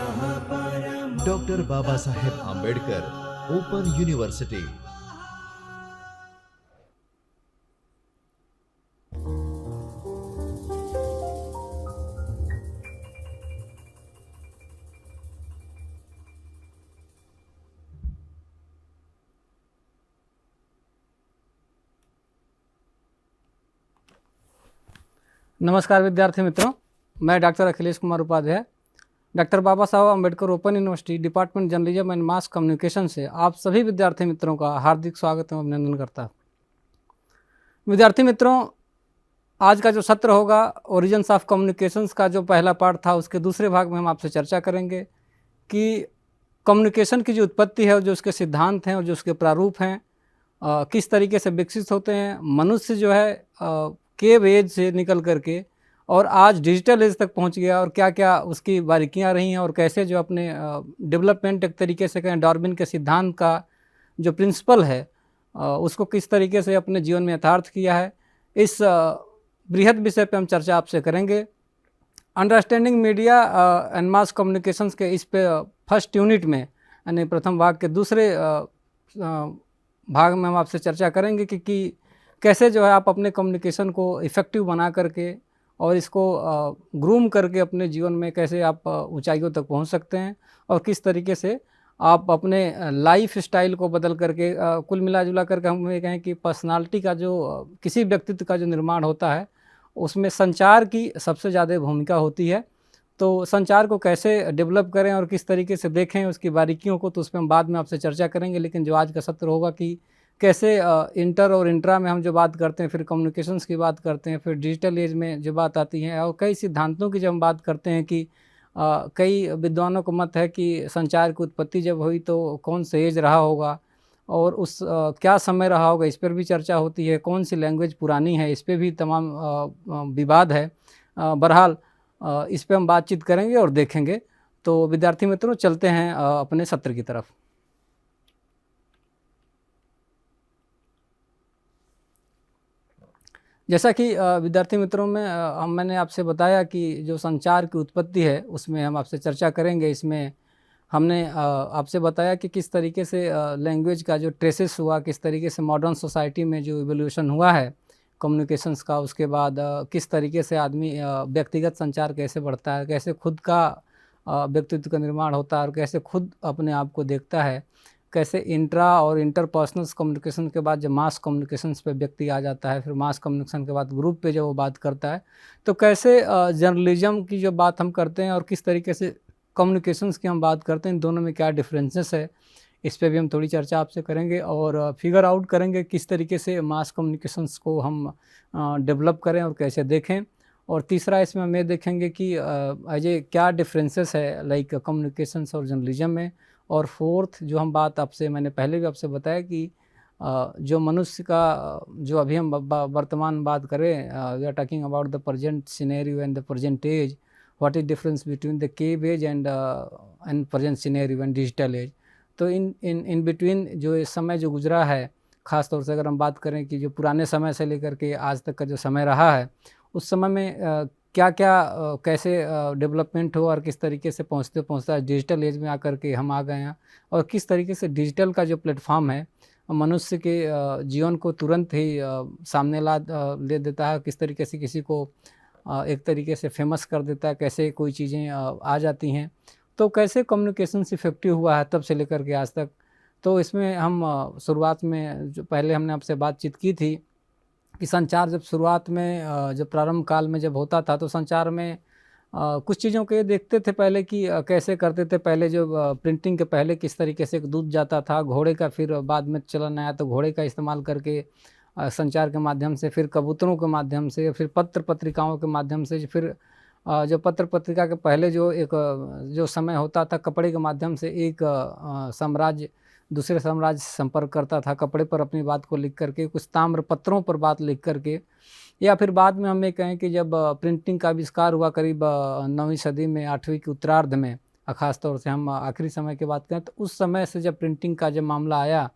Doctor Baba Saheb Ambedkar open university. नमस्कार विद्यार्थी मित्रों, मैं doctor Akhilesh Kumar Upadhyay doctor Baba Saheb Ambedkar open university department journalism and mass communication से आप सभी विद्यार्थी मित्रों का हार्दिक स्वागत एवं अभिनंदन करता हूँ। विद्यार्थी मित्रों, आज का जो सत्र होगा ओरिजिन्स ऑफ कम्युनिकेशंस का जो पहला पार्ट था, उसके दूसरे भाग में हम आपसे चर्चा करेंगे कि कम्युनिकेशन की जो उत्पत्ति है और जो उसके सिद्धांत हैं और जो उसके प्रारूप हैं, किस तरीके से विकसित होते हैं। मनुष्य जो है केव एज से निकल करके और आज डिजिटल एज तक पहुंच गया और क्या क्या उसकी बारीकियां रही हैं और कैसे जो अपने डेवलपमेंट एक तरीके से कहें डार्विन के सिद्धांत का जो प्रिंसिपल है उसको किस तरीके से अपने जीवन में यथार्थ किया है। इस बृहद विषय पे हम चर्चा आपसे करेंगे। Understanding media and mass communications के इस पे फर्स्ट यूनिट में यानी प्रथम भाग के दूसरे भाग में हम आपसे चर्चा करेंगे कि कैसे जो है आप अपने कम्युनिकेशन को इफ़ेक्टिव बना करके और इसको ग्रूम करके अपने जीवन में कैसे आप ऊंचाइयों तक पहुंच सकते हैं और किस तरीके से आप अपने लाइफ स्टाइल को बदल करके कुल मिला जुला करके हम ये कहें कि पर्सनालिटी का जो किसी व्यक्तित्व का जो निर्माण होता है उसमें संचार की सबसे ज़्यादा भूमिका होती है। तो संचार को कैसे डेवलप करें और किस तरीके से देखें उसकी बारीकियों को, तो उस पर हम बाद में आपसे चर्चा करेंगे। लेकिन जो आज का सत्र होगा कि कैसे इंटर और इंट्रा में हम जो बात करते हैं, फिर कम्युनिकेशंस की बात करते हैं, फिर डिजिटल एज में जो बात आती है और कई सिद्धांतों की जब हम बात करते हैं कि कई विद्वानों को मत है कि संचार की उत्पत्ति जब हुई तो कौन सा एज रहा होगा और उस क्या समय रहा होगा, इस पर भी चर्चा होती है। कौन सी लैंग्वेज पुरानी है, इस पर भी तमाम विवाद है। बहरहाल इस पर हम बातचीत करेंगे और देखेंगे। तो विद्यार्थी मित्रों, चलते हैं अपने सत्र की तरफ। जैसा कि विद्यार्थी मित्रों में मैंने आपसे बताया कि जो संचार की उत्पत्ति है उसमें हम आपसे चर्चा करेंगे। इसमें हमने आपसे बताया कि किस तरीके से लैंग्वेज का जो ट्रेसेस हुआ, किस तरीके से मॉडर्न सोसाइटी में जो इवोल्यूशन हुआ है कम्युनिकेशंस का, उसके बाद किस तरीके से आदमी व्यक्तिगत संचार कैसे बढ़ता है, कैसे खुद का व्यक्तित्व का निर्माण होता है और कैसे खुद अपने आप को देखता है, कैसे इंट्रा और इंटरपर्सनल कम्युनिकेशन के बाद जब मास कम्युनिकेशंस पे व्यक्ति आ जाता है, फिर मास कम्युनिकेशन के बाद ग्रुप पे जब वो बात करता है, तो कैसे जर्नलिज्म की जो बात हम करते हैं और किस तरीके से कम्युनिकेशंस की हम बात करते हैं, इन दोनों में क्या डिफरेंसेस है, इस पे भी हम थोड़ी चर्चा आपसे करेंगे और फिगर आउट करेंगे किस तरीके से मास कम्युनिकेशंस को हम डेवलप करें और कैसे देखें। और तीसरा इसमें हम ये देखेंगे कि अजय क्या डिफरेंसेस है लाइक कम्युनिकेशंस और जर्नलिज्म में। और फोर्थ जो हम बात आपसे मैंने पहले भी आपसे बताया कि जो मनुष्य का जो अभी हम वर्तमान बात करें, we are talking about the present scenario and the present age, what is difference between the cave age and present scenario and digital age. तो इन बिटवीन जो इस समय जो गुजरा है, ख़ास तौर से अगर हम बात करें कि जो पुराने समय से लेकर के आज तक का जो समय रहा है, उस समय में क्या क्या कैसे डेवलपमेंट हो और किस तरीके से पहुंचते पहुंचता डिजिटल एज में आकर के हम आ गए हैं और किस तरीके से डिजिटल का जो प्लेटफॉर्म है मनुष्य के जीवन को तुरंत ही सामने ला ले देता है, किस तरीके से किसी को एक तरीके से फेमस कर देता है, कैसे कोई चीज़ें आ जाती हैं। तो कैसे कम्युनिकेशन इफेक्टिव हुआ है तब से लेकर के आज तक। तो इसमें हम शुरुआत में जो पहले हमने आपसे बातचीत की थी कि संचार जब शुरुआत में जब प्रारंभ काल में जब होता था तो संचार में कुछ चीज़ों के देखते थे पहले कि कैसे करते थे। पहले जो प्रिंटिंग के पहले किस तरीके से दूध जाता था, घोड़े का, फिर बाद में चलन आया तो घोड़े का इस्तेमाल करके संचार के माध्यम से, फिर कबूतरों के माध्यम से, फिर पत्र पत्रिकाओं के माध्यम से, फिर जो पत्र पत्रिका के पहले जो एक जो समय होता था कपड़े के माध्यम से एक साम्राज्य दूसरे साम्राज्य से संपर्क करता था, कपड़े पर अपनी बात को लिख करके, कुछ ताम्र पत्रों पर बात लिख करके। या फिर बाद में हम ये कहें कि जब प्रिंटिंग का आविष्कार हुआ करीब 9वीं सदी में, 8वीं के उत्तरार्ध में, ख़ास तौर से हम आखिरी समय की बात करें तो उस समय से जब प्रिंटिंग का जब मामला आया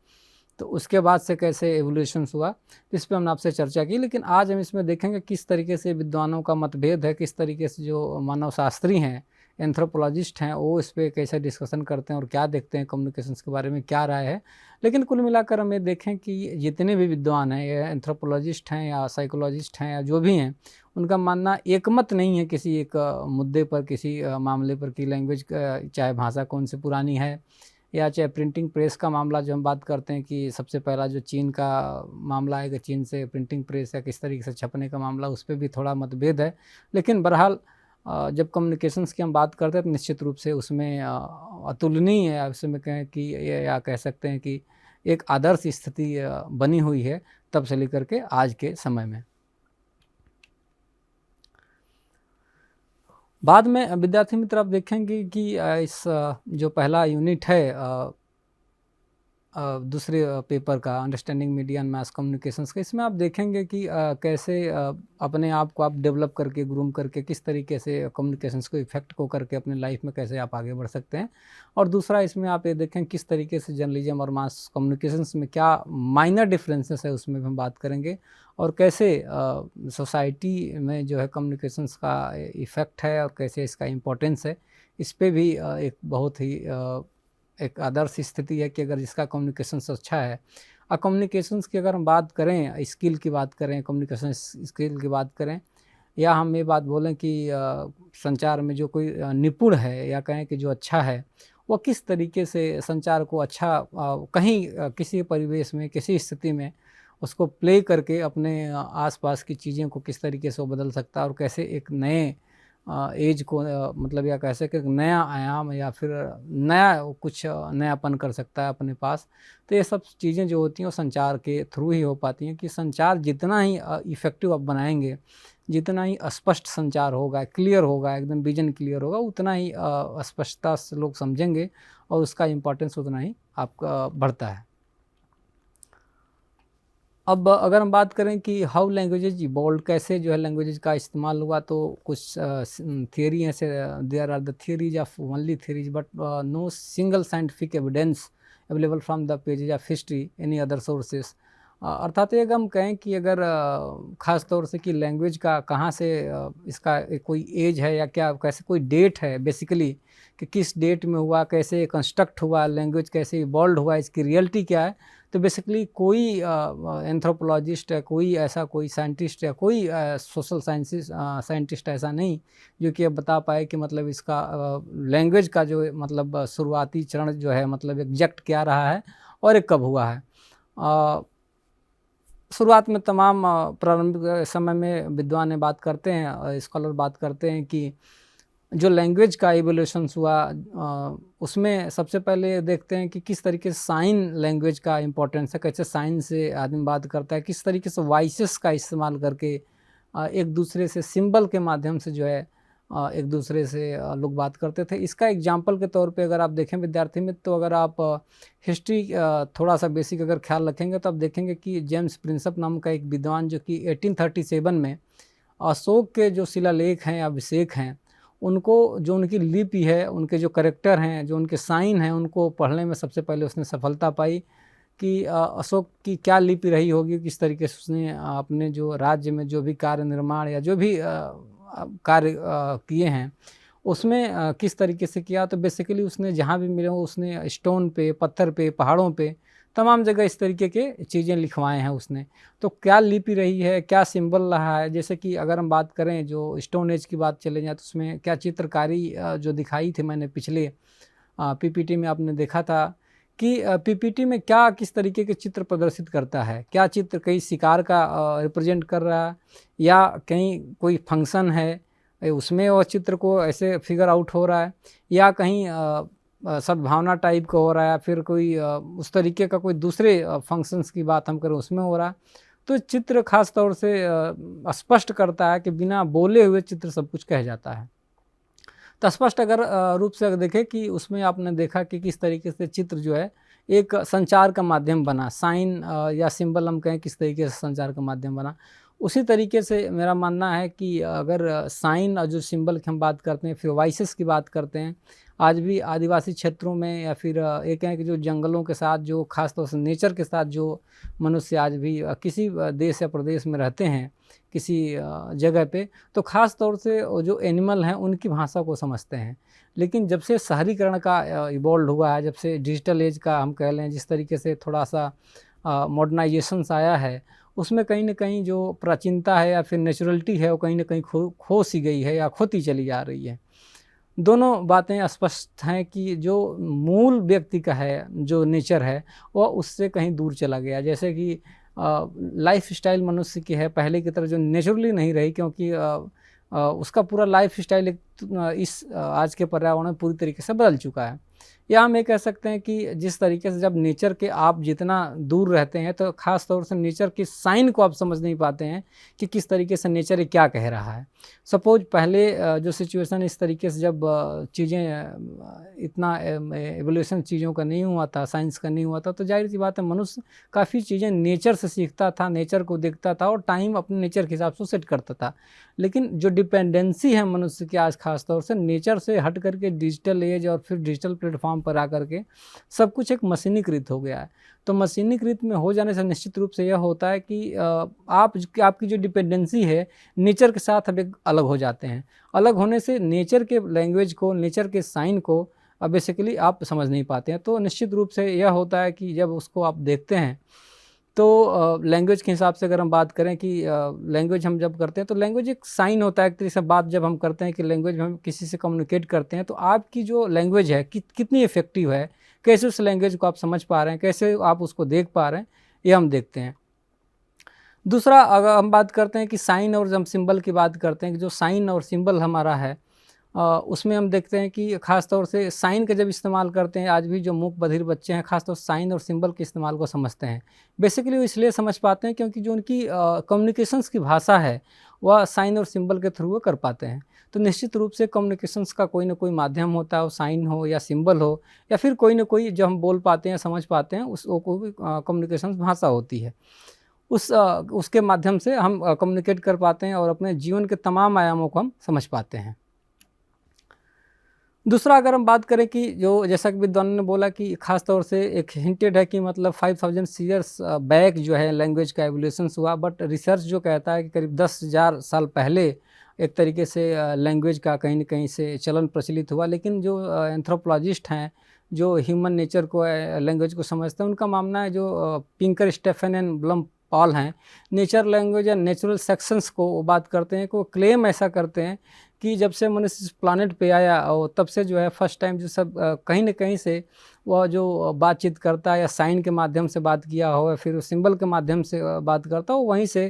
तो उसके बाद से कैसे एवोल्यूशन हुआ, इस पे हमने आपसे चर्चा की। लेकिन आज हम इसमें देखेंगे किस तरीके से विद्वानों का मतभेद है, किस तरीके से जो मानव शास्त्री हैं एंथ्रोपोलॉजिस्ट हैं वो इस पे कैसे डिस्कशन करते हैं और क्या देखते हैं, कम्युनिकेशंस के बारे में क्या राय है। लेकिन कुल मिलाकर हम ये देखें कि जितने भी विद्वान हैं, या एंथ्रोपोलॉजिस्ट हैं या साइकोलॉजिस्ट हैं या जो भी हैं, उनका मानना एकमत नहीं है किसी एक मुद्दे पर, किसी मामले पर कि लैंग्वेज चाहे भाषा कौन सी पुरानी है, या चाहे प्रिंटिंग प्रेस का मामला जो हम बात करते हैं कि सबसे पहला जो चीन का मामला है कि चीन से प्रिंटिंग प्रेस या किस तरीके से छपने का मामला, उस पर भी थोड़ा मतभेद है। लेकिन बहरहाल जब कम्युनिकेशंस की हम बात करते हैं तो निश्चित रूप से उसमें अतुलनीय है, उसमें कहें कि या कह सकते हैं कि एक आदर्श स्थिति बनी हुई है तब से लेकर के आज के समय में। बाद में विद्यार्थी मित्र आप देखेंगे कि इस जो पहला यूनिट है दूसरे पेपर का, understanding media and mass communications का, इसमें आप देखेंगे कि कैसे अपने आप को आप डेवलप करके, ग्रूम करके, किस तरीके से कम्युनिकेशंस को इफेक्ट को करके अपने लाइफ में कैसे आप आगे बढ़ सकते हैं। और दूसरा इसमें आप ये देखें किस तरीके से जर्नलिज्म और मास कम्युनिकेशंस में क्या माइनर डिफरेंसेस है, उसमें भी हम बात करेंगे। और कैसे सोसाइटी में जो है कम्युनिकेशंस का इफ़ेक्ट है और कैसे इसका इम्पोर्टेंस है, इस पर भी एक बहुत ही एक आदर्श स्थिति है कि अगर जिसका कम्युनिकेशंस अच्छा है। और कम्युनिकेशंस की अगर हम बात करें, स्किल की बात करें, कम्युनिकेशन स्किल की बात करें, या हम ये बात बोलें कि संचार में जो कोई निपुण है या कहें कि जो अच्छा है, वो किस तरीके से संचार को अच्छा कहीं किसी परिवेश में, किसी स्थिति में उसको प्ले करके अपने आसपास की चीज़ों को किस तरीके से वो बदल सकता है और कैसे एक नए एज को मतलब या कह सके नया आयाम या फिर नया कुछ नयापन कर सकता है अपने पास। तो ये सब चीज़ें जो होती हैं वो संचार के थ्रू ही हो पाती हैं कि संचार जितना ही इफ़ेक्टिव आप बनाएंगे, जितना ही स्पष्ट संचार होगा, क्लियर होगा, एकदम विजन क्लियर होगा, उतना ही स्पष्टता से लोग समझेंगे और उसका इम्पोर्टेंस उतना ही आपका बढ़ता है। अब अगर हम बात करें कि हाउ लैंग्वेजेज इवॉल्व, कैसे जो है लैंग्वेजेज का इस्तेमाल हुआ, तो कुछ थियरी हैं say there are the theories of only theories but no single scientific evidence available from the pages of history any other sources. अर्थात ये हम कहें कि अगर ख़ास तौर से कि लैंग्वेज का कहाँ से इसका कोई एज है या क्या, कैसे कोई डेट है बेसिकली कि किस डेट में हुआ, कैसे कंस्ट्रक्ट हुआ, लैंग्वेज कैसे इवॉल्व हुआ, इसकी रियलिटी क्या है, तो बेसिकली कोई एंथ्रोपोलॉजिस्ट है, कोई ऐसा कोई साइंटिस्ट है, कोई सोशल साइंसिस साइंटिस्ट ऐसा नहीं जो कि अब बता पाए कि मतलब इसका लैंग्वेज का जो मतलब शुरुआती चरण जो है मतलब एग्जैक्ट क्या रहा है और ये कब हुआ है। शुरुआत में तमाम प्रारंभिक समय में विद्वान ने बात करते हैं, स्कॉलर बात करते हैं कि जो लैंग्वेज का इवोल्यूशंस हुआ उसमें सबसे पहले देखते हैं कि किस तरीके से साइन लैंग्वेज का इम्पोर्टेंस है, कैसे साइन से आदमी बात करता है, किस तरीके से वॉइसेस का इस्तेमाल करके एक दूसरे से सिंबल के माध्यम से जो है एक दूसरे से लोग बात करते थे। इसका एग्जाम्पल के तौर पे अगर आप देखें विद्यार्थी मित्र, तो अगर आप हिस्ट्री थोड़ा सा बेसिक अगर ख्याल रखेंगे तो आप देखेंगे कि जेम्स प्रिंसप नाम का एक विद्वान जो कि 1837 में अशोक के जो शिलालेख हैं, अभिषेक हैं, उनको जो उनकी लिपि है, उनके जो करैक्टर हैं, जो उनके साइन हैं, उनको पढ़ने में सबसे पहले उसने सफलता पाई कि अशोक की क्या लिपि रही होगी, किस तरीके से उसने अपने जो राज्य में जो भी कार्य निर्माण या जो भी कार्य किए हैं उसमें किस तरीके से किया। तो बेसिकली उसने जहाँ भी मिले उसने स्टोन पे, पत्थर पे, पहाड़ों पे, तमाम जगह इस तरीके के चीज़ें लिखवाए हैं उसने। तो क्या लिपि रही है, क्या सिंबल रहा है, जैसे कि अगर हम बात करें जो स्टोन एज की बात चले जाए तो उसमें क्या चित्रकारी जो दिखाई थी मैंने पिछले पीपीटी में आपने देखा था कि पीपीटी में क्या किस तरीके के चित्र प्रदर्शित करता है, क्या चित्र कहीं शिकार का रिप्रेजेंट कर रहा है या कहीं कोई फंक्शन है उसमें वो चित्र को ऐसे फिगर आउट हो रहा है, या कहीं सद्भावना टाइप का हो रहा है, फिर कोई उस तरीके का कोई दूसरे फंक्शंस की बात हम करें उसमें हो रहा है। तो चित्र खास तौर से स्पष्ट करता है कि बिना बोले हुए चित्र सब कुछ कह जाता है। तो स्पष्ट अगर रूप से अगर देखें कि उसमें आपने देखा कि किस तरीके से चित्र जो है एक संचार का माध्यम बना, साइन या सिंबल हम कहें किस तरीके से संचार का माध्यम बना। उसी तरीके से मेरा मानना है कि अगर साइन और जो सिंबल की हम बात करते हैं, फिर वॉइसेस की बात करते हैं, आज भी आदिवासी क्षेत्रों में या फिर एक है कि जो जंगलों के साथ जो ख़ास तौर से नेचर के साथ जो मनुष्य आज भी किसी देश या प्रदेश में रहते हैं, किसी जगह पे, तो ख़ास तौर से वो जो एनिमल हैं उनकी भाषा को समझते हैं। लेकिन जब से शहरीकरण का इवॉल्व हुआ है, जब से डिजिटल एज का हम कह लें, जिस तरीके से थोड़ा-सा मॉडर्नाइज़ेशंस आया है, उसमें कहीं न कहीं जो प्राचीनता है या फिर नेचुरलिटी है, वो कहीं न कहीं खो सी गई है या खोती चली जा रही है। दोनों बातें स्पष्ट हैं कि जो मूल व्यक्ति का है, जो नेचर है, वह उससे कहीं दूर चला गया। जैसे कि लाइफ़स्टाइल मनुष्य की है पहले की तरह जो नेचुरली नहीं रही, क्योंकि उसका पूरा लाइफ़स्टाइल आज के पर्यावरण में पूरी तरीके से बदल चुका है। या हम ये कह सकते हैं कि जिस तरीके से जब नेचर के आप जितना दूर रहते हैं, तो ख़ास तौर से नेचर की साइन को आप समझ नहीं पाते हैं कि किस तरीके से नेचर ये क्या कह रहा है। सपोज़ पहले जो सिचुएशन इस तरीके से जब चीज़ें इतना एवोल्यूशन चीज़ों का नहीं हुआ था, साइंस का नहीं हुआ था, तो ज़ाहिर-सी बात है मनुष्य काफ़ी चीज़ें नेचर से सीखता था, नेचर को देखता था और टाइम अपने नेचर के हिसाब से सेट करता था। लेकिन जो डिपेंडेंसी है मनुष्य की आज ख़ास तौर से नेचर से हट करके डिजिटल एज और फिर डिजिटल प्लेटफ़ॉर्म पर आकर के सब कुछ एक मशीनीकृत हो गया है। तो मशीनीकृत में हो जाने से निश्चित रूप से यह होता है कि आपकी जो डिपेंडेंसी है नेचर के साथ अब एक अलग हो जाते हैं। अलग होने से नेचर के लैंग्वेज को, नेचर के साइन को बेसिकली आप समझ नहीं पाते हैं। तो निश्चित रूप से यह होता है कि जब उसको आप देखते हैं तो लैंग्वेज के हिसाब से अगर हम बात करें कि लैंग्वेज हम जब करते हैं तो लैंग्वेज एक साइन होता है, एक तरीके से बात जब हम करते हैं कि लैंग्वेज में हम किसी से कम्युनिकेट करते हैं, तो आपकी जो लैंग्वेज है कितनी इफ़ेक्टिव है, कैसे उस लैंग्वेज को आप समझ पा रहे हैं, कैसे आप उसको देख पा रहे हैं, ये हम देखते हैं। दूसरा, अगर हम बात करते हैं कि साइन और जब हम सिंबल की बात करते हैं कि जो साइन और सिंबल हमारा है, उसमें हम देखते हैं कि ख़ास तौर से साइन का जब इस्तेमाल करते हैं, आज भी जो मूक बधिर बच्चे हैं ख़ास तौर से साइन और सिंबल के इस्तेमाल को समझते हैं। बेसिकली वो इसलिए समझ पाते हैं क्योंकि जो उनकी कम्युनिकेशंस की भाषा है वह साइन और सिंबल के थ्रू वो कर पाते हैं। तो निश्चित रूप से कम्युनिकेशंस का कोई ना कोई माध्यम होता है, वो साइन हो या सिंबल हो या फिर कोई ना कोई जो हम बोल पाते हैं, समझ पाते हैं, उस वो कोई कम्युनिकेशंस भाषा होती है। उसके माध्यम से हम कम्युनिकेट कर पाते हैं और अपने जीवन के तमाम आयामों को हम समझ पाते हैं। दूसरा, अगर हम बात करें कि जो जैसा कि विद्वानों ने बोला कि ख़ास तौर से एक हिंटेड है कि मतलब 5000 ईयर्स बैक जो है लैंग्वेज का एवोल्यूशंस हुआ, बट रिसर्च जो कहता है कि करीब 10,000 साल पहले एक तरीके से लैंग्वेज का कहीं न कहीं से चलन प्रचलित हुआ। लेकिन जो एंथ्रोपोलॉजिस्ट हैं, जो ह्यूमन नेचर को लैंग्वेज को समझते हैं, उनका मानना है, जो Pinker, Stephen and Bloom Paul हैं, नेचर लैंग्वेज या नेचुरल सेक्शंस को वो बात करते हैं, को क्लेम ऐसा करते हैं कि जब से मनुष्य इस प्लानेट पे आया और तब से जो है फर्स्ट टाइम जो सब कहीं न कहीं से वह जो बातचीत करता है या साइन के माध्यम से बात किया हो या फिर सिंबल के माध्यम से बात करता हो, वहीं से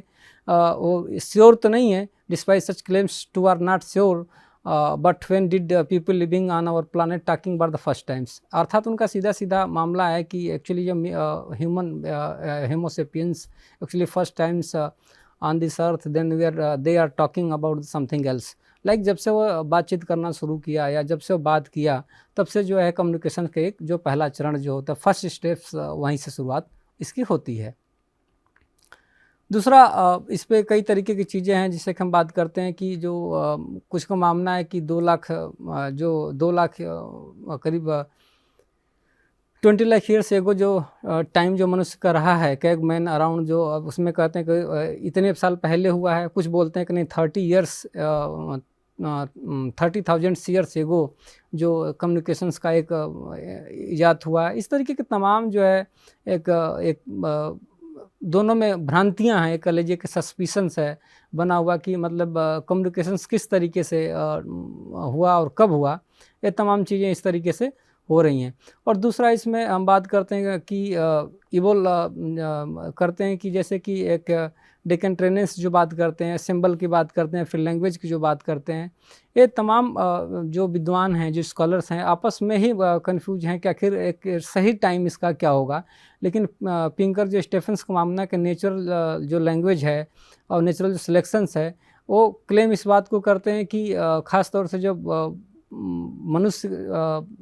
वो श्योर तो नहीं है, despite such claims to are not sure, but when did people living on our planet talking about the first times. अर्थात उनका सीधा-सीधा मामला है कि एक्चुअली जब human homo sapiens actually first times on this earth, then they are talking about something else. Like जब से वो बातचीत करना शुरू किया या जब से वो बात किया, तब से जो है कम्युनिकेशन का एक जो पहला चरण जो होता है, फर्स्ट स्टेप्स, वहीं से शुरुआत इसकी होती है। दूसरा, इस पे कई तरीके की चीज़ें हैं जिससे कि हम बात करते हैं कि जो कुछ का मानना है कि 2 लाख जो 2 लाख करीब 20 लाख ईयर्स एगो जो टाइम जो मनुष्य का रहा है, कैग मैन अराउंड, जो अब उसमें कहते हैं कि इतने साल पहले हुआ है, कुछ बोलते हैं कि नहीं 30,000 ईयर्स एगो जो कम्युनिकेशंस का एक ईजाद हुआ है। इस तरीके के तमाम जो है एक दोनों में भ्रांतियां हैं, एक कह लीजिए कि सस्पिशंस है बना हुआ कि मतलब कम्युनिकेशंस किस तरीके से हुआ और कब हुआ, ये तमाम चीज़ें इस तरीके से हो रही हैं। और दूसरा, इसमें हम बात करते हैं कि इवोल करते हैं कि जैसे कि एक डेक्कन ट्रेनेंस जो बात करते हैं, सिंबल की बात करते हैं, फिर लैंग्वेज की जो बात करते हैं, ये तमाम जो विद्वान हैं, जो स्कॉलर्स हैं, आपस में ही कंफ्यूज हैं कि आखिर एक सही टाइम इसका क्या होगा। लेकिन पिंकर जो स्टेफन्स का मानना है कि नेचुरल जो लैंग्वेज है और नेचुरल जो सिलेक्शंस है, वो क्लेम इस बात को करते हैं कि ख़ास तौर से जब मनुष्य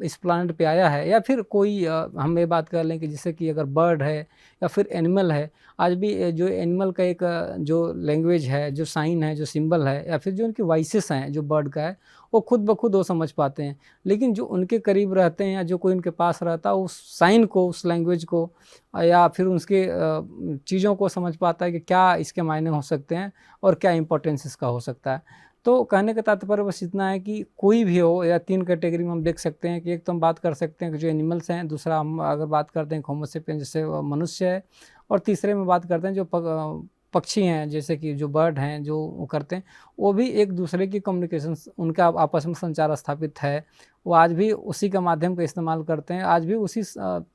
इस प्लानट पे आया है, या फिर कोई हम ये बात कर लें कि जैसे कि अगर बर्ड है या फिर एनिमल है, आज भी जो एनिमल का एक जो लैंग्वेज है, जो साइन है, जो सिंबल है, या फिर जो उनकी वॉइसेस हैं, जो बर्ड का है, वो खुद ब खुद वो समझ पाते हैं। लेकिन जो उनके करीब रहते हैं या जो कोई उनके पास रहता है, उस साइन को, उस लैंग्वेज को या फिर उसके चीज़ों को समझ पाता है कि क्या इसके मायने हो सकते हैं और क्या इंपॉर्टेंस इसका हो सकता है। तो कहने का तात्पर्य बस इतना है कि कोई भी हो, या 3 कैटेगरी में हम देख सकते हैं कि एक तो हम बात कर सकते हैं कि जो एनिमल्स हैं, दूसरा हम अगर बात करते हैं होमो सेपियंस जैसे मनुष्य है, और तीसरे में बात करते हैं जो पक्षी हैं, जैसे कि जो बर्ड हैं, जो वो करते हैं, वो भी एक दूसरे की कम्युनिकेशन, उनका आपस में संचार स्थापित है। वो आज भी उसी का माध्यम का इस्तेमाल करते हैं, आज भी उसी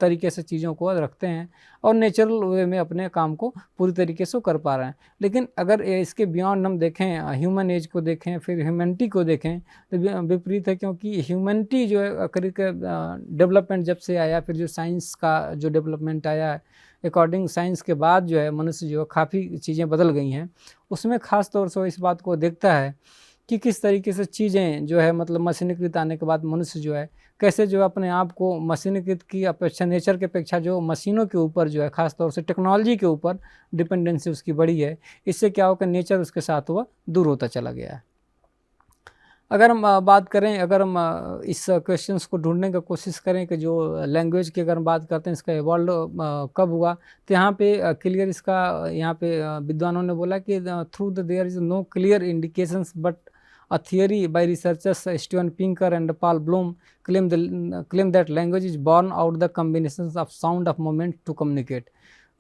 तरीके से चीज़ों को रखते हैं और नेचुरल वे में अपने काम को पूरी तरीके से कर पा रहे हैं। लेकिन अगर इसके बियॉन्ड हम देखें, ह्यूमन एज को देखें, फिर ह्यूमैनिटी को देखें, तो विपरीत है, क्योंकि ह्यूमैनिटी जो है करीब डेवलपमेंट जब से आया, फिर जो साइंस का जो डेवलपमेंट आया है, अकॉर्डिंग साइंस के बाद जो है मनुष्य जो है काफ़ी चीज़ें बदल गई हैं। उसमें ख़ास तौर से वो इस बात को देखता है कि किस तरीके से चीज़ें जो है मतलब मशीनीकृत आने के बाद मनुष्य जो है कैसे जो है अपने आप को मशीनीकृत की अपेक्षा, नेचर की अपेक्षा जो मशीनों के ऊपर जो है ख़ास तौर से टेक्नोलॉजी के ऊपर डिपेंडेंसी उसकी बढ़ी है। इससे क्या होगा, नेचर उसके साथ वह दूर होता चला गया है। अगर हम बात करें, अगर हम इस क्वेश्चंस को ढूंढने का कोशिश करें कि जो लैंग्वेज की अगर हम बात करते हैं इसका इवॉल्व कब हुआ, तो यहाँ पे क्लियर इसका यहाँ पे विद्वानों ने बोला कि through the there is no clear indications but a theory by researchers Steven Pinker and Paul Bloom claim that language is born out the combinations of sound of movement to communicate।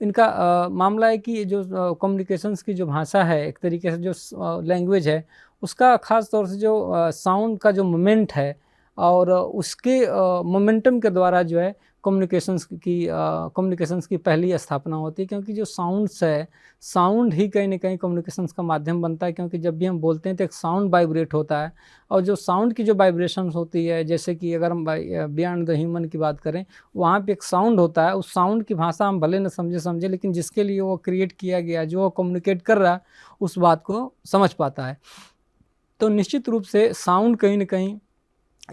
इनका मामला है कि जो communications की जो भाषा है, एक तरीके से जो लैंग्वेज है, उसका ख़ास तौर से जो साउंड का जो मोमेंट है और उसके मोमेंटम के द्वारा जो है कम्युनिकेशंस की पहली स्थापना होती है। क्योंकि जो साउंड्स है, साउंड ही कहीं ना कहीं कम्युनिकेशंस का माध्यम बनता है, क्योंकि जब भी हम बोलते हैं तो एक साउंड वाइब्रेट होता है, और जो साउंड की जो वाइब्रेशंस होती है, जैसे कि अगर हम बियॉन्ड द ह्यूमन की बात करें, वहाँ पे एक साउंड होता है, उस साउंड की भाषा हम भले न समझे, लेकिन जिसके लिए वो क्रिएट किया गया, जो वो कम्युनिकेट कर रहा है, उस बात को समझ पाता है। तो निश्चित रूप से साउंड कहीं ना कहीं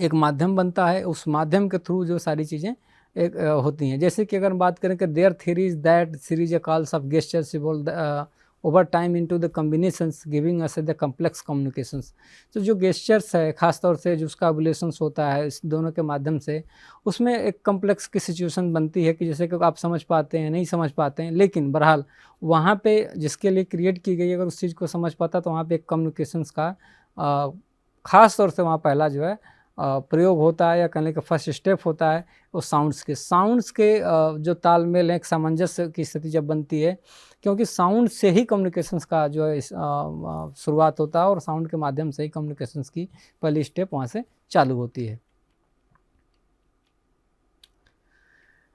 एक माध्यम बनता है, उस माध्यम के थ्रू जो सारी चीज़ें एक होती हैं। जैसे कि अगर हम बात करें कि there theories that series a calls of gestures evolve over time into the combinations giving us the complex communications. तो जो गेस्चर्स है, खासतौर से जो उसका एवोल्यूशंस होता है इस दोनों के माध्यम से, उसमें एक कॉम्प्लेक्स की सिचुएशन बनती है कि जैसे कि आप समझ पाते हैं, नहीं समझ पाते हैं, लेकिन बहरहाल वहाँ पे जिसके लिए क्रिएट की गई, अगर उस चीज़ को समझ पाता तो वहाँ पे एक कम्युनिकेशंस का ख़ास तौर से वहाँ पहला जो है प्रयोग होता है, या कहने का फर्स्ट स्टेप होता है वो साउंड्स के जो तालमेल है, एक सामंजस्य की स्थिति जब बनती है, क्योंकि साउंड से ही कम्युनिकेशंस का जो है शुरुआत होता है, और साउंड के माध्यम से ही कम्युनिकेशंस की पहली स्टेप वहाँ से चालू होती है।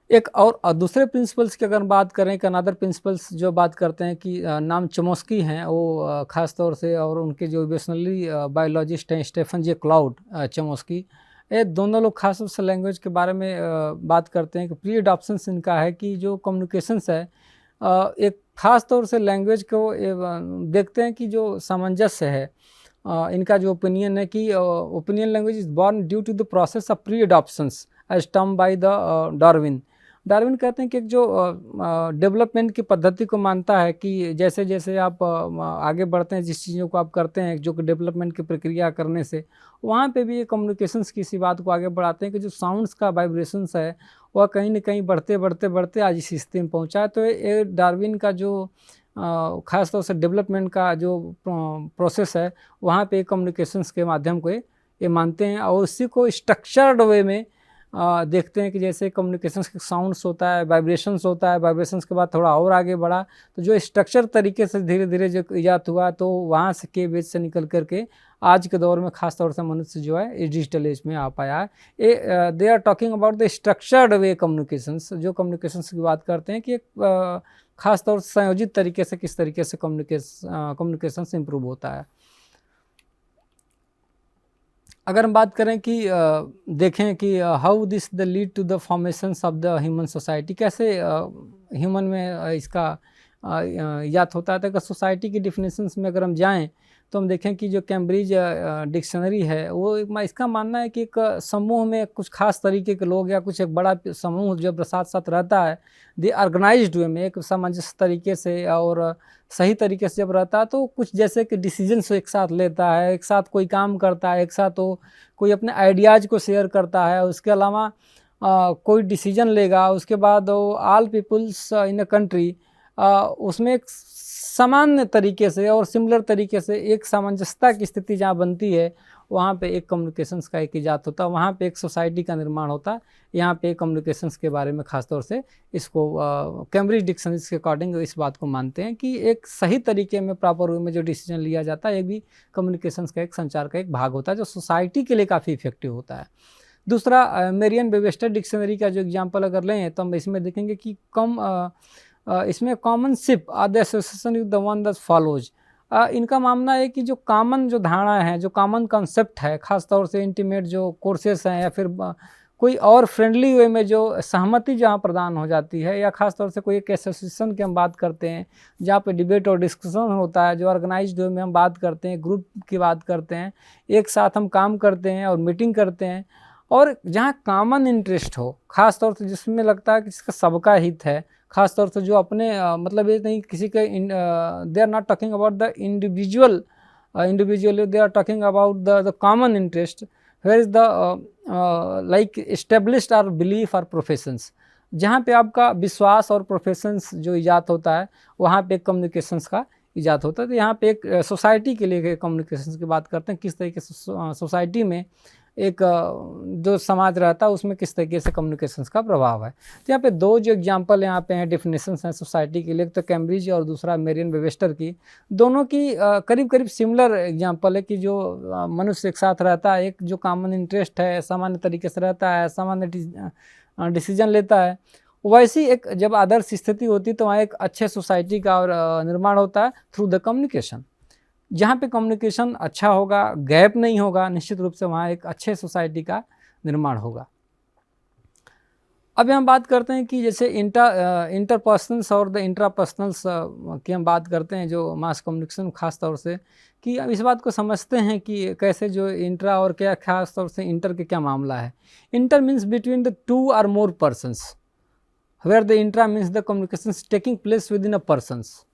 एक और दूसरे प्रिंसिपल्स की अगर बात करें कि अनदर प्रिंसिपल्स जो बात करते हैं कि नाम चमोस्की हैं, वो ख़ास तौर से, और उनके जो इवोल्यूशनरी बायोलॉजिस्ट हैं स्टेफन जे क्लाउड चमोस्की, ये दोनों लोग खास तौर से लैंग्वेज के बारे में बात करते हैं कि प्री अडॉप्शंस इनका है कि जो कम्युनिकेशंस है एक ख़ास तौर से लैंग्वेज को देखते हैं कि जो सामंजस्य है, इनका जो ओपिनियन है कि opinion language is born due to the process of pre adoptions as term by the Darwin कहते हैं कि एक जो डेवलपमेंट की पद्धति को मानता है कि जैसे जैसे आप आगे बढ़ते हैं, जिस चीज़ों को आप करते हैं जो कि डेवलपमेंट की प्रक्रिया करने से, वहाँ पे भी ये कम्युनिकेशंस की इसी बात को आगे बढ़ाते हैं कि जो साउंड्स का वाइब्रेशंस है वह कहीं ना कहीं बढ़ते आज इस स्थिति में पहुँचा है। तो ये डार्विन का जो ख़ास तौर से डेवलपमेंट का जो प्रोसेस है, वहाँ पे कम्युनिकेशंस के माध्यम को ये मानते हैं, और उसी को स्ट्रक्चर्ड वे में देखते हैं कि जैसे कम्युनिकेशंस के साउंड्स होता है, वाइब्रेशंस होता है, वाइब्रेशंस के बाद थोड़ा और आगे बढ़ा, तो जो स्ट्रक्चर तरीके से धीरे धीरे जो ईजाद हुआ, तो वहाँ से के बेस से निकल करके आज के दौर में खास तौर से मनुष्य जो है इस डिजिटल एज में आ पाया है। They are talking about the structured way communications, जो कम्युनिकेशंस की बात करते हैं कि एक खास तौर से संयोजित तरीके से किस तरीके से कम्युनिकेशंस इम्प्रूव होता है। अगर हम बात करें कि देखें कि how this the lead to the formations of the human society, कैसे ह्यूमन में इसका याद होता है। तो अगर सोसाइटी की डिफिनेशंस में अगर हम जाएं तो हम देखें कि जो कैम्ब्रिज डिक्शनरी है वो इसका मानना है कि एक समूह में कुछ खास तरीके के लोग या कुछ एक बड़ा समूह जब साथ साथ रहता है, दे ऑर्गेनाइज्ड वे में एक सामंजस्य तरीके से और सही तरीके से जब रहता है, तो कुछ जैसे कि डिसीजंस एक साथ लेता है, एक साथ कोई काम करता है, एक साथ वो कोई अपने आइडियाज़ को शेयर करता है। उसके अलावा कोई डिसीजन लेगा, उसके बाद वो all peoples in a country उसमें एक सामान्य तरीके से और सिमिलर तरीके से एक सामंजस्यता की स्थिति जहाँ बनती है, वहाँ पे एक कम्युनिकेशंस का एक इजाद होता है, वहाँ पे एक सोसाइटी का निर्माण होता है। यहाँ पे कम्युनिकेशंस के बारे में ख़ास तौर से इसको कैम्ब्रिज डिक्शनरी के अकॉर्डिंग इस बात को मानते हैं कि एक सही तरीके में प्रॉपर वे में जो डिसीजन लिया जाता है, ये भी कम्युनिकेशंस का एक संचार का एक भाग होता है, जो सोसाइटी के लिए काफ़ी इफेक्टिव होता है। दूसरा, मेरियम वेबस्टर डिक्शनरी का जो एग्जाम्पल अगर लें तो हम इसमें देखेंगे कि इसमें commonship are the association with the one that follows. इनका मानना है कि जो कॉमन जो धारणा है, जो कॉमन कंसेप्ट है, ख़ास तौर से इंटीमेट जो कोर्सेस हैं या फिर कोई और फ्रेंडली वे में जो सहमति जहाँ प्रदान हो जाती है, या ख़ास तौर से कोई एक एसोसिएशन की हम बात करते हैं जहाँ पे डिबेट और डिस्कशन होता है, जो ऑर्गेनाइज्ड वे में हम बात करते हैं, ग्रुप की बात करते हैं, एक साथ हम काम करते हैं और मीटिंग करते हैं, और जहाँ कॉमन इंटरेस्ट हो, ख़ास तौर से जिसमें लगता है कि जिसका सबका हित है, ख़ास तौर से जो अपने मतलब ये नहीं किसी के they are not talking about the individual they are talking about the common interest where is the like established or belief or professions. जहाँ पे आपका विश्वास और प्रोफेशंस जो इजाद होता है, वहाँ पे कम्युनिकेशंस का इजाद होता है। तो यहाँ पे एक सोसाइटी के लिए कम्युनिकेशंस की बात करते हैं, किस तरीके से सोसाइटी में एक जो समाज रहता है उसमें किस तरीके से कम्युनिकेशंस का प्रभाव है। तो यहाँ पे दो जो एग्जांपल यहाँ पे हैं, डेफिनेशंस हैं सोसाइटी के लिए, तो कैम्ब्रिज और दूसरा मेरियम वेबस्टर की, दोनों की करीब करीब सिमिलर एग्जांपल है कि जो मनुष्य एक साथ रहता है, एक जो कॉमन इंटरेस्ट है, सामान्य तरीके से रहता है, सामान्य डिसीजन लेता है, वैसी एक जब आदर्श स्थिति होती है तो वहाँ एक अच्छे सोसाइटी का और निर्माण होता है थ्रू द कम्युनिकेशन। जहाँ पे कम्युनिकेशन अच्छा होगा, गैप नहीं होगा, निश्चित रूप से वहाँ एक अच्छे सोसाइटी का निर्माण होगा। अब हम बात करते हैं कि जैसे इंटरपर्सनल्स और द इंट्रापर्सनल्स की हम बात करते हैं, जो मास कम्युनिकेशन खास तौर से, कि अब इस बात को समझते हैं कि कैसे जो इंट्रा और क्या खास तौर से इंटर के क्या मामला है। Inter means between the two और more persons, where the intra means the communication taking place within a persons.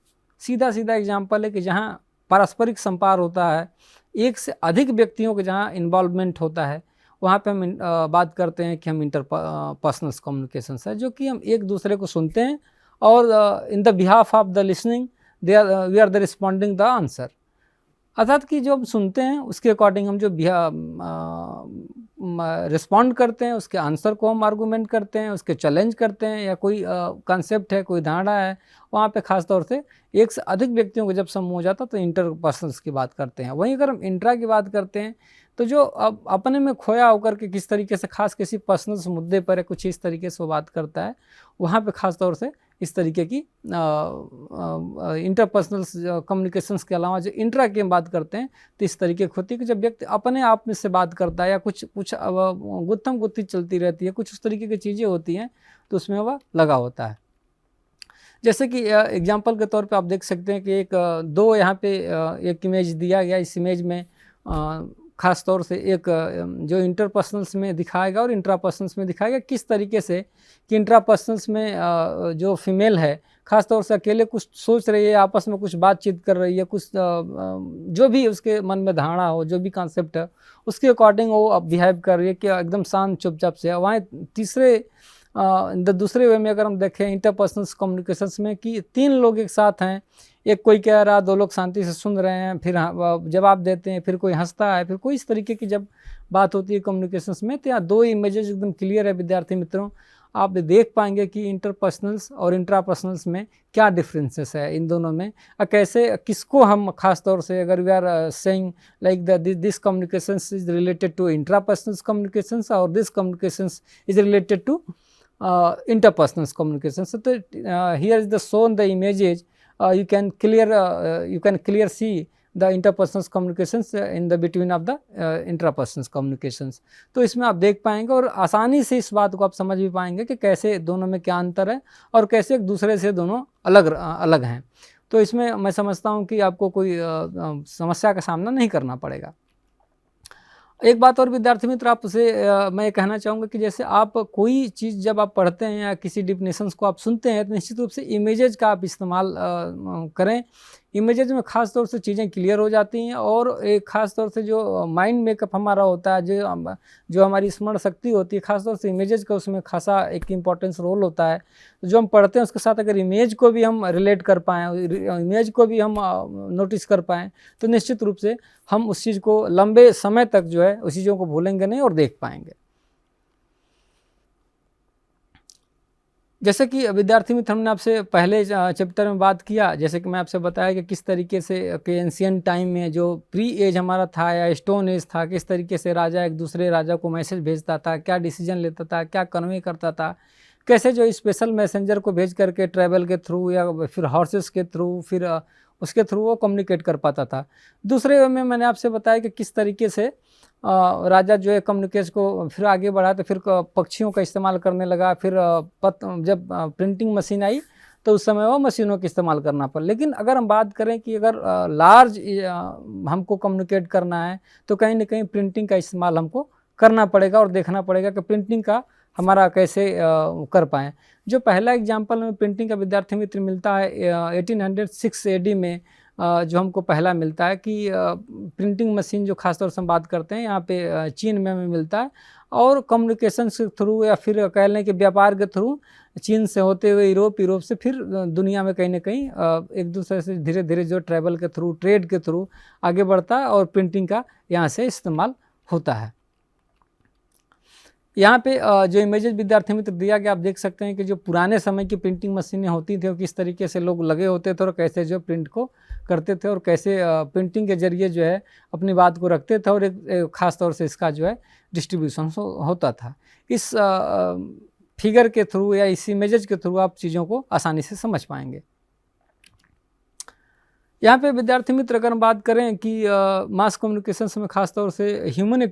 सीधा सीधा एग्जाम्पल है कि जहाँ पारस्परिक संपार होता है, एक से अधिक व्यक्तियों के जहाँ इन्वॉल्वमेंट होता है, वहाँ पे हम बात करते हैं कि हम इंटरपर्सनल कम्युनिकेशंस है, जो कि हम एक दूसरे को सुनते हैं और in the behalf of the listening we are the responding the answer. अर्थात कि जो हम सुनते हैं उसके अकॉर्डिंग हम जो रिस्पॉन्ड करते हैं, उसके आंसर को हम आर्गूमेंट करते हैं, उसके चैलेंज करते हैं, या कोई कंसेप्ट है, कोई धारणा है, वहाँ पे खास तौर से एक से अधिक व्यक्तियों को जब समूह हो जाता तो इंटरपर्सनल्स की बात करते हैं। वहीं अगर हम इंट्रा की बात करते हैं तो जो अपने में खोया होकर के किस तरीके से खास किसी पर्सनल मुद्दे पर है, कुछ इस तरीके से वो बात करता है, वहाँ पे खास तौर से इस तरीके की इंटरपर्सनल कम्युनिकेशंस के अलावा जो इंट्रा की हम बात करते हैं तो इस तरीके की होती है कि जब व्यक्ति अपने आप में से बात करता है, या कुछ गुत्थम गुत्थी चलती रहती है, कुछ उस तरीके की चीज़ें होती हैं, तो उसमें वह लगा होता है। जैसे कि एग्जांपल के तौर पे आप देख सकते हैं कि एक दो यहाँ पे एक इमेज दिया गया। इस इमेज में ख़ास तौर से एक जो इंटरपर्सनल्स में दिखाएगा और इंट्रापर्सनल्स में दिखाएगा किस तरीके से कि इंट्रापर्सनल्स में जो फीमेल है ख़ास तौर से अकेले कुछ सोच रही है, आपस में कुछ बातचीत कर रही है, कुछ जो भी उसके मन में धारणा हो, जो भी कॉन्सेप्ट है उसके अकॉर्डिंग वो बिहेव कर रही है कि एकदम शांत चुपचाप से। वहाँ दूसरे वे में अगर हम देखें इंटरपर्सनल कम्युनिकेशंस में कि तीन लोग एक साथ हैं, एक कोई कह रहा, दो लोग शांति से सुन रहे हैं, फिर जवाब देते हैं, फिर कोई हंसता है, फिर कोई इस तरीके की जब बात होती है कम्युनिकेशंस में, तो यहाँ दो इमेजेस एकदम क्लियर है विद्यार्थी मित्रों। आप देख पाएंगे कि इंटरपर्सनल्स और इंट्रापर्सनल्स में क्या डिफरेंसेस है इन दोनों में, कैसे किसको हम खास तौर से अगर we are saying like this communications is related to intrapersonals communications और this communications is related to interpersonal communications. So here is the shown the images. You can clear see the interpersonal communications in the between of the intrapersonal communications. तो इसमें आप देख पाएंगे और आसानी से इस बात को आप समझ भी पाएंगे कि कैसे दोनों में क्या अंतर है और कैसे एक दूसरे से दोनों अलग हैं। तो इसमें मैं समझता हूँ कि आपको कोई समस्या का सामना नहीं करना पड़ेगा। एक बात और विद्यार्थी मित्र आपसे मैं ये कहना चाहूँगा कि जैसे आप कोई चीज़ जब आप पढ़ते हैं या किसी डेफिनेशंस को आप सुनते हैं तो निश्चित रूप से इमेजेस का आप इस्तेमाल करें। इमेजेस में ख़ास तौर से चीज़ें क्लियर हो जाती हैं और एक ख़ास तौर से जो माइंड मेकअप हमारा होता है, जो हमारी स्मरण शक्ति होती है, ख़ास तौर से इमेजेस का उसमें ख़ासा एक इम्पोर्टेंस रोल होता है। जो हम पढ़ते हैं उसके साथ अगर इमेज को भी हम रिलेट कर पाएँ, इमेज को भी हम नोटिस कर पाएँ, तो निश्चित रूप से हम उस चीज़ को लंबे समय तक जो है उस चीज़ों को भूलेंगे नहीं और देख पाएंगे। जैसे कि विद्यार्थी मित्र हमने आपसे पहले चैप्टर में बात किया, जैसे कि मैं आपसे बताया कि किस तरीके से कि एंशियंट टाइम में जो प्री एज हमारा था या स्टोन एज था, किस तरीके से राजा एक दूसरे राजा को मैसेज भेजता था, क्या डिसीजन लेता था, क्या कन्वे करता था, कैसे जो स्पेशल मैसेंजर को भेज करके ट्रैवल के थ्रू या फिर हॉर्सेस के थ्रू फिर उसके थ्रू वो कम्युनिकेट कर पाता था। दूसरे वे में मैंने आपसे बताया कि किस तरीके से राजा जो है कम्युनिकेशन को फिर आगे बढ़ा, तो फिर पक्षियों का इस्तेमाल करने लगा। फिर जब प्रिंटिंग मशीन आई तो उस समय वो मशीनों का इस्तेमाल करना पड़ा। लेकिन अगर हम बात करें कि अगर लार्ज हमको कम्युनिकेट करना है तो कहीं ना कहीं प्रिंटिंग का इस्तेमाल हमको करना पड़ेगा और देखना पड़ेगा कि प्रिंटिंग का हमारा कैसे कर पाएँ। जो पहला एग्जाम्पल में प्रिंटिंग का विद्यार्थी मित्र मिलता है 1806 AD में, जो हमको पहला मिलता है कि प्रिंटिंग मशीन जो खासतौर से हम बात करते हैं यहाँ पे चीन में हमें मिलता है। और कम्युनिकेशन के थ्रू या फिर कह लें कि व्यापार के थ्रू चीन से होते हुए यूरोप से फिर दुनिया में कहीं ना कहीं एक दूसरे से धीरे धीरे जो ट्रैवल के थ्रू, ट्रेड के थ्रू आगे बढ़ता है और प्रिंटिंग का यहाँ से इस्तेमाल होता है। यहाँ पे जो इमेजेस विद्यार्थी मित्र दिया गया, आप देख सकते हैं कि जो पुराने समय की प्रिंटिंग मशीनें होती थी और किस तरीके से लोग लगे होते थे और कैसे जो प्रिंट को करते थे और कैसे प्रिंटिंग के जरिए जो है अपनी बात को रखते थे और एक ख़ास तौर से इसका जो है डिस्ट्रीब्यूशन होता था। इस फिगर के थ्रू या इस इमेजेस के थ्रू आप चीज़ों को आसानी से समझ पाएंगे। यहाँ पे विद्यार्थी मित्र अगर हम बात करें कि मास कम्युनिकेशन में ख़ास तौर से ह्यूमन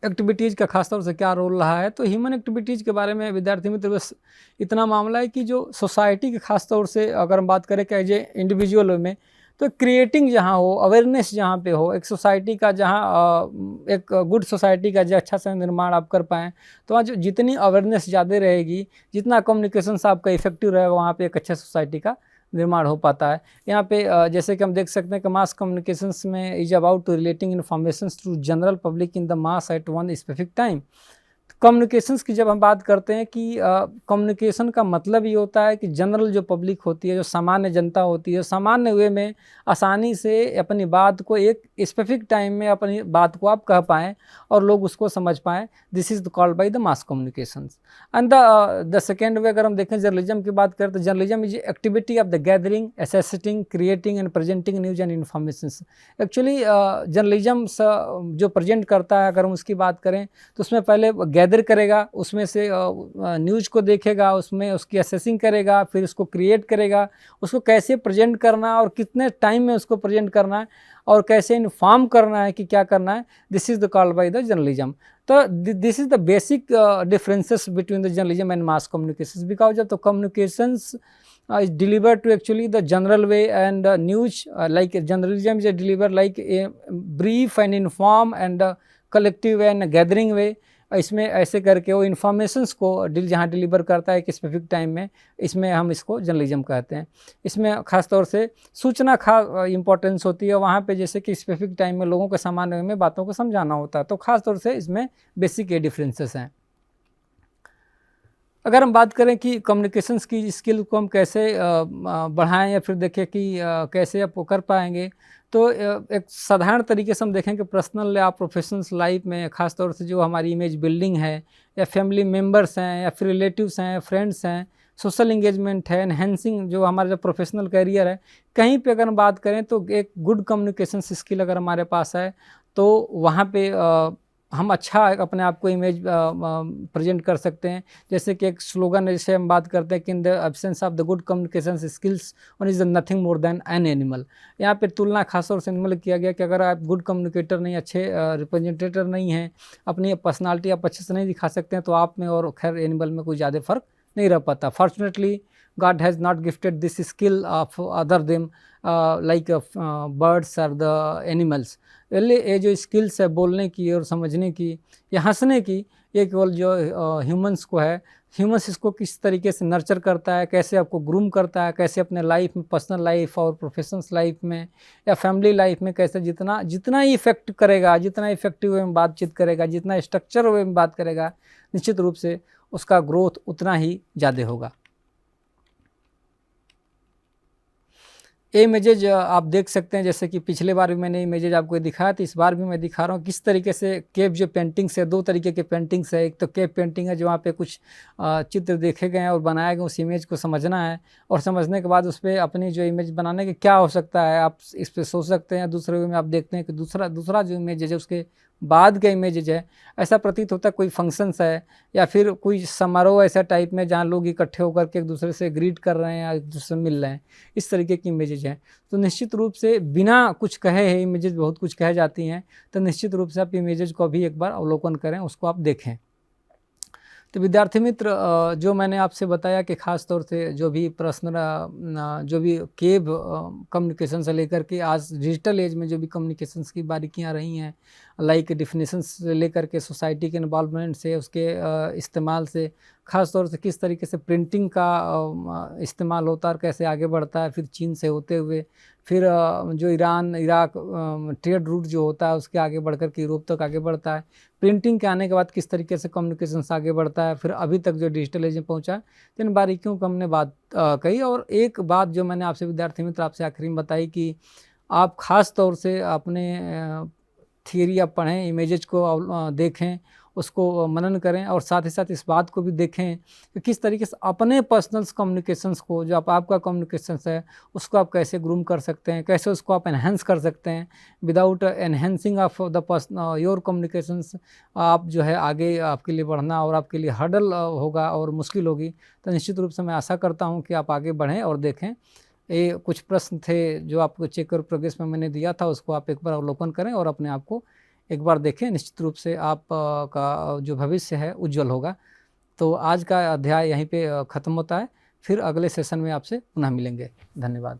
एक्टिविटीज़ का खासतौर से क्या रोल रहा है, तो ह्यूमन एक्टिविटीज़ के बारे में विद्यार्थी मित्र बस इतना मामला है कि जो सोसाइटी के खास तौर से अगर हम बात करें कि एज ए इंडिविजुअल में, तो क्रिएटिंग जहाँ हो, अवेयरनेस जहाँ पे हो, एक सोसाइटी का जहाँ एक गुड सोसाइटी का जो अच्छा सा निर्माण आप कर पाएँ, तो वहाँ जो जितनी अवेयरनेस ज़्यादा रहेगी, जितना कम्युनिकेशन आपका इफेक्टिव रहेगा, वहाँ पे एक अच्छा सोसाइटी का निर्माण हो पाता है। यहाँ पे जैसे कि हम देख सकते हैं कि मास कम्युनिकेशंस में is about to relating informations to general public in the mass at one specific time. Communications की जब हम बात करते हैं कि कम्युनिकेशन का मतलब ये होता है कि जनरल जो पब्लिक होती है, जो सामान्य जनता होती है, सामान्य वे में आसानी से अपनी बात को एक स्पेसिफिक टाइम में अपनी बात को आप कह पाएँ और लोग उसको समझ पाएँ। This is called by the mass communications. And the second way अगर हम देखें जर्नलिज्म की बात करें, तो journalism is activity of the gathering, assessing, creating and presenting news and informations. Actually journalism जो प्रेजेंट करता है, अगर हम उसकी बात करें तो उसमें पहले गैदर करेगा, उसमें से न्यूज़ को देखेगा, उसमें उसकी असेसिंग करेगा, फिर उसको क्रिएट करेगा, उसको कैसे प्रेजेंट करना और कितने टाइम में उसको प्रेजेंट करना है और कैसे इन्फॉर्म करना है कि क्या करना है। This is the called by the journalism. तो this is the basic differences between the journalism and mass communication, because of the communications is delivered to actually the general way, and news like journalism is delivered like a brief and inform and collective and gathering way। इसमें ऐसे करके वो informations को जहाँ deliver करता है एक specific time में, इसमें हम इसको जर्नलिज्म कहते हैं। इसमें खास तौर से सूचना इंपॉर्टेंस होती है वहाँ पे, जैसे कि स्पेसिफिक टाइम में लोगों के सामान्य में बातों को समझाना होता है। तो खास तौर से इसमें बेसिक ये डिफरेंसेस हैं। अगर हम बात करें कि कम्युनिकेशंस की स्किल को हम कैसे बढ़ाएं या फिर देखें कि कैसे आप कर पाएंगे, तो एक साधारण तरीके से हम देखें कि पर्सनल या प्रोफेशनल लाइफ में खास तौर से जो हमारी इमेज बिल्डिंग है, या फैमिली मेम्बर्स हैं, या फिर रिलेटिव्स हैं, फ्रेंड्स हैं, सोशल इंगेजमेंट है, एनहेंसिंग जो हमारा जो प्रोफेशनल करियर है, कहीं पे अगर हम बात करें तो एक गुड कम्युनिकेशन स्किल अगर हमारे पास है तो वहाँ पे हम अच्छा अपने आप को इमेज प्रेजेंट कर सकते हैं। जैसे कि एक स्लोगन है, जैसे हम बात करते हैं कि in the absence of the good communication skills one is nothing more than an animal. यहाँ पे तुलना खासतौर से एनिमल किया गया कि अगर आप गुड कम्युनिकेटर नहीं, अच्छे रिप्रेजेंटेटर नहीं हैं, अपनी पर्सनालिटी आप अच्छे से नहीं दिखा सकते हैं, तो आप में और खैर एनिमल में कोई ज़्यादा फर्क नहीं रह पाता। Fortunately God has not gifted this skill of other them like birds और द एनिमल्स। ये जो स्किल्स है बोलने की और समझने की या हंसने की, ये केवल जो ह्यूमंस को है। ह्यूमंस इसको किस तरीके से नर्चर करता है, कैसे आपको ग्रूम करता है, कैसे अपने लाइफ में, पर्सनल लाइफ और प्रोफेशनल लाइफ में या फैमिली लाइफ में कैसे जितना जितना ही इफेक्ट करेगा, जितना इफेक्टिव वे में बातचीत करेगा, जितना स्ट्रक्चर वे में बात करेगा, निश्चित रूप से उसका ग्रोथ उतना ही ज़्यादा होगा। ये इमेजेज आप देख सकते हैं, जैसे कि पिछले बार भी मैंने इमेजेज आपको दिखाया था, इस बार भी मैं दिखा रहा हूँ किस तरीके से केव जो पेंटिंग्स है, दो तरीके के पेंटिंग्स है। एक तो केव पेंटिंग है जो वहाँ पे कुछ चित्र देखे गए हैं और बनाए गए, उस इमेज को समझना है और समझने के बाद उस पर अपनी जो इमेज बनाने के क्या हो सकता है आप इस पर सोच सकते हैं। दूसरे वे में आप देखते हैं कि दूसरा जो इमेज है उसके बाद का इमेजेज है, ऐसा प्रतीत होता है कोई फंक्शंस है या फिर कोई समारोह ऐसा टाइप में जहाँ लोग इकट्ठे होकर के एक दूसरे से ग्रीट कर रहे हैं या एक दूसरे से मिल रहे हैं, इस तरीके की इमेजेज हैं। तो निश्चित रूप से बिना कुछ कहे है इमेजेज बहुत कुछ कह जाती हैं, तो निश्चित रूप से आप इमेजेज को भी एक बार अवलोकन करें, उसको आप देखें। तो विद्यार्थी मित्र, जो मैंने आपसे बताया कि ख़ास तौर से जो भी प्रश्न जो भी केव कम्युनिकेशन से लेकर के आज डिजिटल एज में जो भी कम्युनिकेशंस की बारीकियां रही हैं, लाइक डिफिनेशंस से लेकर के सोसाइटी के इन्वॉल्वमेंट से, उसके इस्तेमाल से, ख़ास तौर से किस तरीके से प्रिंटिंग का इस्तेमाल होता है और कैसे आगे बढ़ता है, फिर चीन से होते हुए फिर जो ईरान इराक ट्रेड रूट जो होता है उसके आगे बढ़कर के यूरोप तक आगे बढ़ता है, प्रिंटिंग के आने के बाद किस तरीके से कम्युनिकेशंस आगे बढ़ता है, फिर अभी तक जो डिजिटल एज में पहुंचा है। तो इन बारीकियों को हमने बात कही। और एक बात जो मैंने आपसे विद्यार्थी मित्र आपसे आखिरी में बताई कि आप ख़ास तौर से अपने थियरी आप पढ़ें, इमेजेज को देखें, उसको मनन करें और साथ ही साथ इस बात को भी देखें कि किस तरीके से अपने पर्सनल्स कम्युनिकेशंस को, जो आपका कम्युनिकेशंस है उसको आप कैसे ग्रूम कर सकते हैं, कैसे उसको आप एनहेंस कर सकते हैं। Without enhancing of the your communications आप जो है आगे आपके लिए बढ़ना और आपके लिए हर्डल होगा और मुश्किल होगी। तो निश्चित रूप से मैं आशा करता हूँ कि आप आगे बढ़ें और देखें। ये कुछ प्रश्न थे जो आपको चेक और प्रोग्रेस में मैंने दिया था, उसको आप एक बार अवलोकन करें और अपने आप को एक बार देखें। निश्चित रूप से आप का जो भविष्य है उज्जवल होगा। तो आज का अध्याय यहीं पे ख़त्म होता है, फिर अगले सेशन में आपसे पुनः मिलेंगे। धन्यवाद।